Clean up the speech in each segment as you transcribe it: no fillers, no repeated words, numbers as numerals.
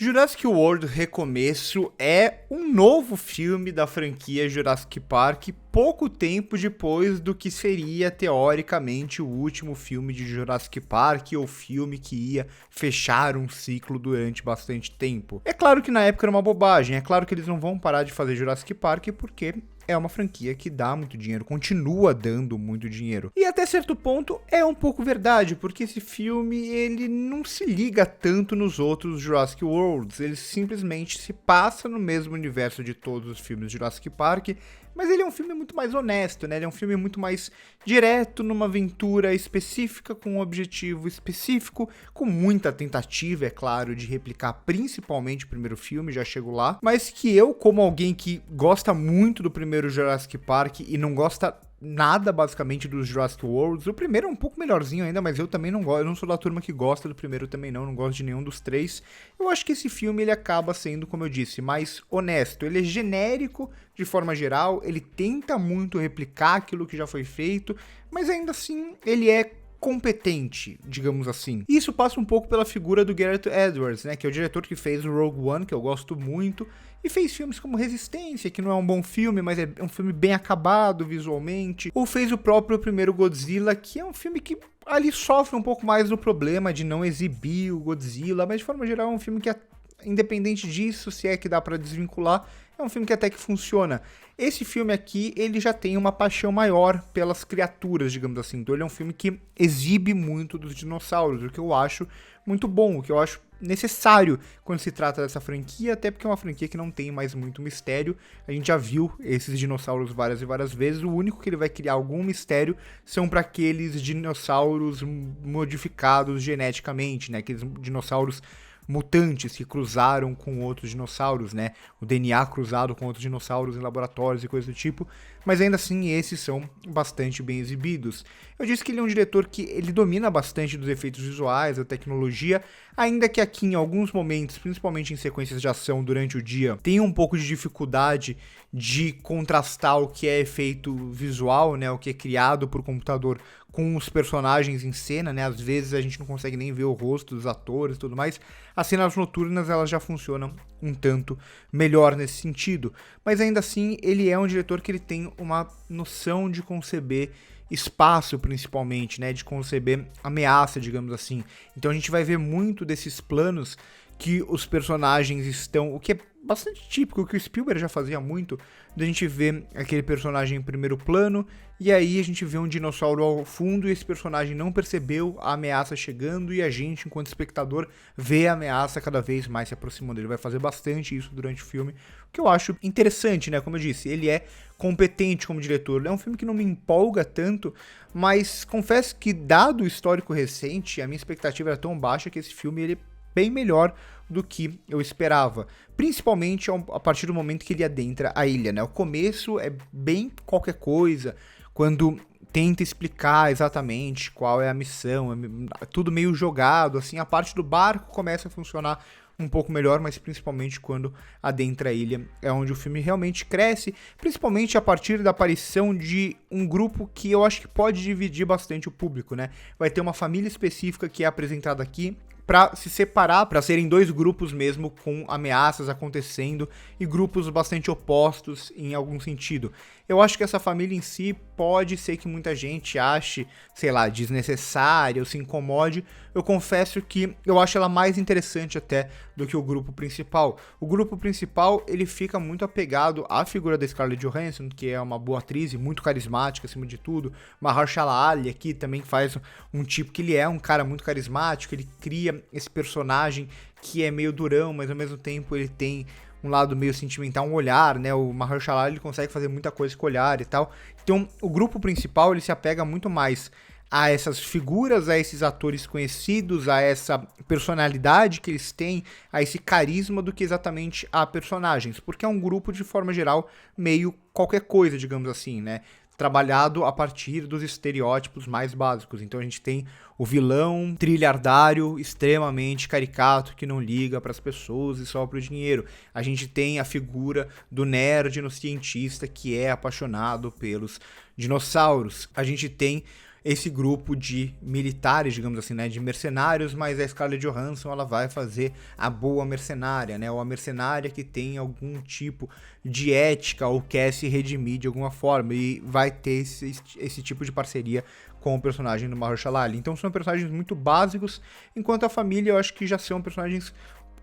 Jurassic World Recomeço é um novo filme da franquia Jurassic Park, pouco tempo depois do que seria, teoricamente, o último filme de Jurassic Park, ou filme que ia fechar um ciclo durante bastante tempo. É claro que na época era uma bobagem, é claro que eles não vão parar de fazer Jurassic Park porque é uma franquia que dá muito dinheiro, continua dando muito dinheiro. E até certo ponto é um pouco verdade, porque esse filme ele não se liga tanto nos outros Jurassic Worlds, ele simplesmente se passa no mesmo universo de todos os filmes de Jurassic Park, mas ele é um filme muito mais honesto, né? Ele é um filme muito mais direto numa aventura específica, com um objetivo específico, com muita tentativa, é claro, de replicar principalmente o primeiro filme, já chego lá, mas que eu, como alguém que gosta muito do primeiro Jurassic Park e não gosta nada basicamente dos Jurassic Worlds, o primeiro é um pouco melhorzinho ainda, mas eu também não gosto, eu não sou da turma que gosta do primeiro também não gosto de nenhum dos três. Eu acho que esse filme ele acaba sendo, como eu disse, mais honesto, ele é genérico de forma geral, ele tenta muito replicar aquilo que já foi feito, mas ainda assim ele é competente, digamos assim. E isso passa um pouco pela figura do Gareth Edwards, né, que é o diretor que fez o Rogue One, que eu gosto muito, e fez filmes como Resistência, que não é um bom filme, mas é um filme bem acabado visualmente, ou fez o próprio primeiro Godzilla, que é um filme que ali sofre um pouco mais do problema de não exibir o Godzilla, mas de forma geral é um filme que, independente disso, se é que dá pra desvincular, é um filme que até que funciona. Esse filme aqui, ele já tem uma paixão maior pelas criaturas, digamos assim. Então ele é um filme que exibe muito dos dinossauros, o que eu acho muito bom, o que eu acho necessário quando se trata dessa franquia, até porque é uma franquia que não tem mais muito mistério. A gente já viu esses dinossauros várias e várias vezes, o único que ele vai criar algum mistério são para aqueles dinossauros modificados geneticamente, né? Aqueles dinossauros mutantes que cruzaram com outros dinossauros, né? O DNA cruzado com outros dinossauros em laboratórios e coisa do tipo, mas ainda assim esses são bastante bem exibidos. Eu disse que ele é um diretor que ele domina bastante dos efeitos visuais, da tecnologia, ainda que aqui em alguns momentos, principalmente em sequências de ação durante o dia, tenha um pouco de dificuldade de contrastar o que é efeito visual, né? O que é criado por computador com os personagens em cena, né? Às vezes a gente não consegue nem ver o rosto dos atores e tudo mais. As cenas noturnas, elas já funcionam um tanto melhor nesse sentido. Mas ainda assim, ele é um diretor que ele tem uma noção de conceber espaço, principalmente, né? De conceber ameaça, digamos assim. Então a gente vai ver muito desses planos que os personagens estão, o que é bastante típico, o que o Spielberg já fazia muito, da gente ver aquele personagem em primeiro plano, e aí a gente vê um dinossauro ao fundo, e esse personagem não percebeu a ameaça chegando, e a gente, enquanto espectador, vê a ameaça cada vez mais se aproximando. Ele vai fazer bastante isso durante o filme, o que eu acho interessante, né? Como eu disse, ele é competente como diretor. É um filme que não me empolga tanto, mas confesso que, dado o histórico recente, a minha expectativa era tão baixa que esse filme, ele bem melhor do que eu esperava, principalmente a partir do momento que ele adentra a ilha, né? O começo é bem qualquer coisa, quando tenta explicar exatamente qual é a missão, é tudo meio jogado, assim, a parte do barco começa a funcionar um pouco melhor, mas principalmente quando adentra a ilha é onde o filme realmente cresce, principalmente a partir da aparição de um grupo que eu acho que pode dividir bastante o público, né? Vai ter uma família específica que é apresentada aqui, para se separar, para serem dois grupos mesmo, com ameaças acontecendo e grupos bastante opostos em algum sentido. Eu acho que essa família em si pode ser que muita gente ache, sei lá, desnecessária ou se incomode. Eu confesso que eu acho ela mais interessante até do que o grupo principal. O grupo principal, ele fica muito apegado à figura da Scarlett Johansson, que é uma boa atriz e muito carismática acima de tudo. Mahershala Ali aqui também faz um tipo que ele é um cara muito carismático, ele cria esse personagem que é meio durão, mas ao mesmo tempo ele tem um lado meio sentimental, um olhar, né? O Mahershala ele consegue fazer muita coisa com o olhar e tal. Então, o grupo principal, ele se apega muito mais a essas figuras, a esses atores conhecidos, a essa personalidade que eles têm, a esse carisma, do que exatamente a personagens, porque é um grupo, de forma geral, meio qualquer coisa, digamos assim, né? Trabalhado a partir dos estereótipos mais básicos. Então a gente tem o vilão trilhardário, extremamente caricato, que não liga para as pessoas e só para o dinheiro. A gente tem a figura do nerd no cientista, que é apaixonado pelos dinossauros. A gente tem esse grupo de militares, digamos assim, né, de mercenários, mas a Scarlett Johansson ela vai fazer a boa mercenária, né, ou a mercenária que tem algum tipo de ética ou quer se redimir de alguma forma, e vai ter esse tipo de parceria com o personagem do Mahershala Ali. Então são personagens muito básicos, enquanto a família eu acho que já são personagens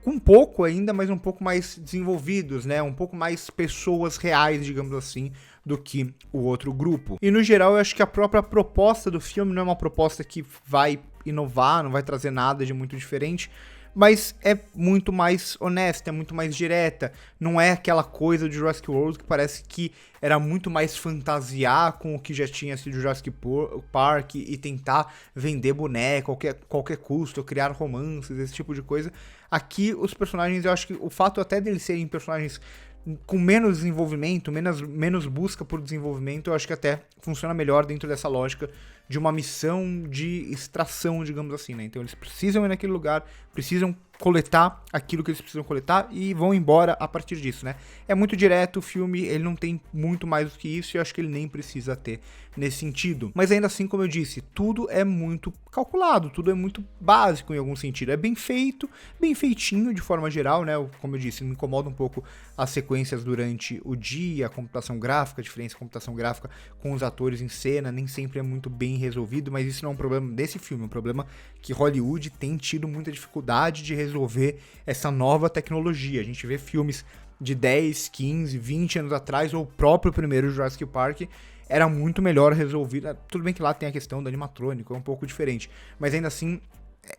com um pouco ainda, mas um pouco mais desenvolvidos, né? Um pouco mais pessoas reais, digamos assim, do que o outro grupo. E no geral, eu acho que a própria proposta do filme não é uma proposta que vai inovar, não vai trazer nada de muito diferente, mas é muito mais honesta, é muito mais direta. Não é aquela coisa de Jurassic World que parece que era muito mais fantasiar com o que já tinha sido Jurassic Park e tentar vender boneco a qualquer custo, criar romances, esse tipo de coisa. Aqui, os personagens, eu acho que o fato até deles serem personagens com menos desenvolvimento, menos busca por desenvolvimento, eu acho que até funciona melhor dentro dessa lógica de uma missão de extração, digamos assim, né? Então eles precisam ir naquele lugar, precisam coletar aquilo que eles precisam coletar e vão embora a partir disso, né? É muito direto o filme, ele não tem muito mais do que isso e eu acho que ele nem precisa ter nesse sentido. Mas ainda assim, como eu disse, tudo é muito calculado, tudo é muito básico em algum sentido. É bem feito, bem feitinho de forma geral, né? Como eu disse, me incomoda um pouco as sequências durante o dia, a computação gráfica, a diferença de computação gráfica com os atores em cena, nem sempre é muito bem resolvido, mas isso não é um problema desse filme, é um problema que Hollywood tem tido muita dificuldade de resolver essa nova tecnologia. A gente vê filmes de 10, 15, 20 anos atrás, ou o próprio primeiro Jurassic Park, era muito melhor resolvido. Tudo bem que lá tem a questão do animatrônico, é um pouco diferente, mas ainda assim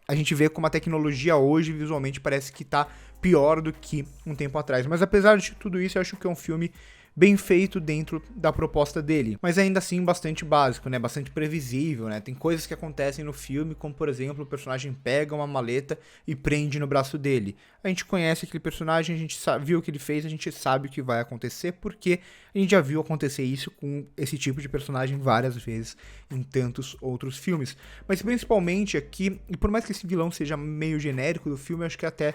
a gente vê como a tecnologia hoje visualmente parece que tá pior do que um tempo atrás. Mas apesar de tudo isso, eu acho que é um filme bem feito dentro da proposta dele, mas ainda assim bastante básico, né, bastante previsível, né, tem coisas que acontecem no filme, como por exemplo, o personagem pega uma maleta e prende no braço dele. A gente conhece aquele personagem, a gente viu o que ele fez, a gente sabe o que vai acontecer, porque a gente já viu acontecer isso com esse tipo de personagem várias vezes em tantos outros filmes. Mas principalmente aqui, e por mais que esse vilão seja meio genérico do filme, eu acho que até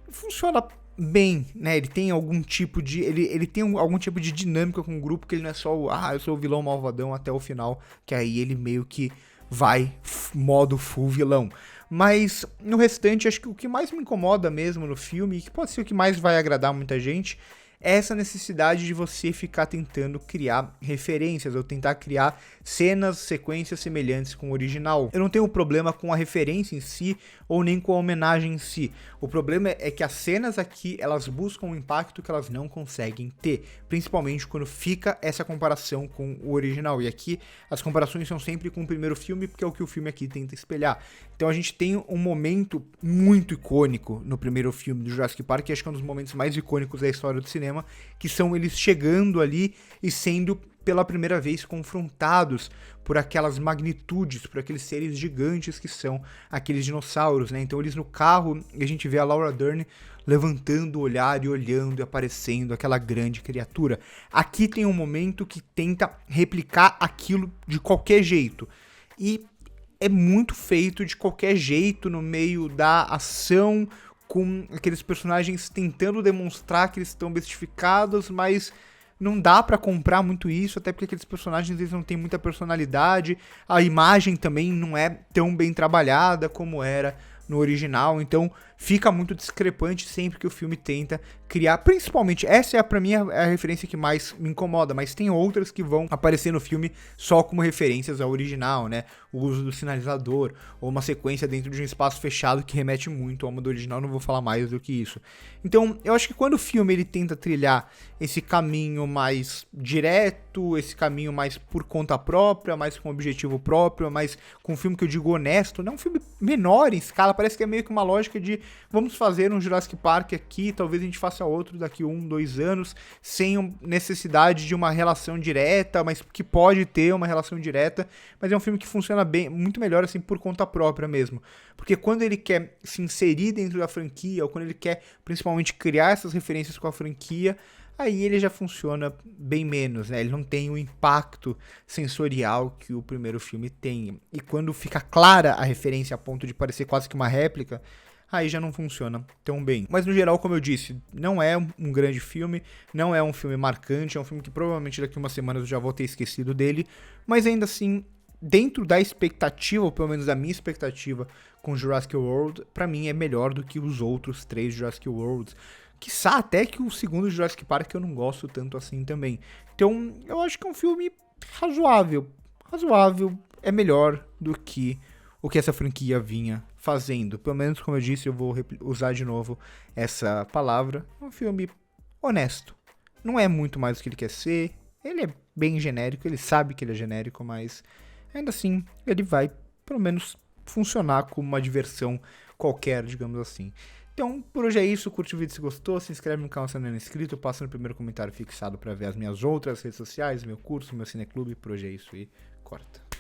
funciona bem, né? Ele tem algum tipo de ele tem algum tipo de dinâmica com o grupo, que ele não é só eu sou o vilão malvadão até o final, que aí ele meio que vai modo full vilão. Mas no restante, acho que o que mais me incomoda mesmo no filme, e que pode ser o que mais vai agradar muita gente, é essa necessidade de você ficar tentando criar referências ou tentar criar cenas, sequências semelhantes com o original. Eu não tenho problema com a referência em si ou nem com a homenagem em si. O problema é que as cenas aqui, elas buscam um impacto que elas não conseguem ter, principalmente quando fica essa comparação com o original. E aqui as comparações são sempre com o primeiro filme, porque é o que o filme aqui tenta espelhar. Então a gente tem um momento muito icônico no primeiro filme do Jurassic Park, que acho que é um dos momentos mais icônicos da história do cinema, que são eles chegando ali e sendo pela primeira vez confrontados por aquelas magnitudes, por aqueles seres gigantes que são aqueles dinossauros, né? Então eles no carro, e a gente vê a Laura Dern levantando o olhar e olhando e aparecendo aquela grande criatura. Aqui tem um momento que tenta replicar aquilo de qualquer jeito, e é muito feito de qualquer jeito no meio da ação, com aqueles personagens tentando demonstrar que eles estão bestificados, mas não dá pra comprar muito isso, até porque aqueles personagens eles não têm muita personalidade, a imagem também não é tão bem trabalhada como era no original, então fica muito discrepante sempre que o filme tenta criar, principalmente, essa é pra mim a referência que mais me incomoda, mas tem outras que vão aparecer no filme só como referências ao original, né, o uso do sinalizador, ou uma sequência dentro de um espaço fechado que remete muito ao modo original, não vou falar mais do que isso. Então, eu acho que quando o filme ele tenta trilhar esse caminho mais direto, esse caminho mais por conta própria, mais com objetivo próprio, mais com um filme que eu digo honesto, não é um filme menor em escala, parece que é meio que uma lógica de vamos fazer um Jurassic Park aqui, talvez a gente faça outro daqui 1, 2 anos, sem necessidade de uma relação direta, mas que pode ter uma relação direta, mas é um filme que funciona bem, muito melhor assim por conta própria mesmo, porque quando ele quer se inserir dentro da franquia, ou quando ele quer principalmente criar essas referências com a franquia, aí ele já funciona bem menos, né? Ele não tem o impacto sensorial que o primeiro filme tem. E quando fica clara a referência a ponto de parecer quase que uma réplica, aí já não funciona tão bem. Mas no geral, como eu disse, não é um grande filme, não é um filme marcante, é um filme que provavelmente daqui a umas semanas eu já vou ter esquecido dele, mas ainda assim dentro da expectativa, ou pelo menos da minha expectativa com Jurassic World, pra mim é melhor do que os outros 3 Jurassic Worlds. Quiçá até que o segundo Jurassic Park eu não gosto tanto assim também. Então, eu acho que é um filme razoável. Razoável é melhor do que o que essa franquia vinha fazendo. Pelo menos, como eu disse, eu vou usar de novo essa palavra. É um filme honesto. Não é muito mais do que ele quer ser. Ele é bem genérico, ele sabe que ele é genérico, mas ainda assim ele vai, pelo menos, funcionar como uma diversão qualquer, digamos assim. Então, por hoje é isso. Curte o vídeo se gostou, se inscreve no canal se não é inscrito, passa no primeiro comentário fixado para ver as minhas outras redes sociais, meu curso, meu cineclube. Por hoje é isso e corta.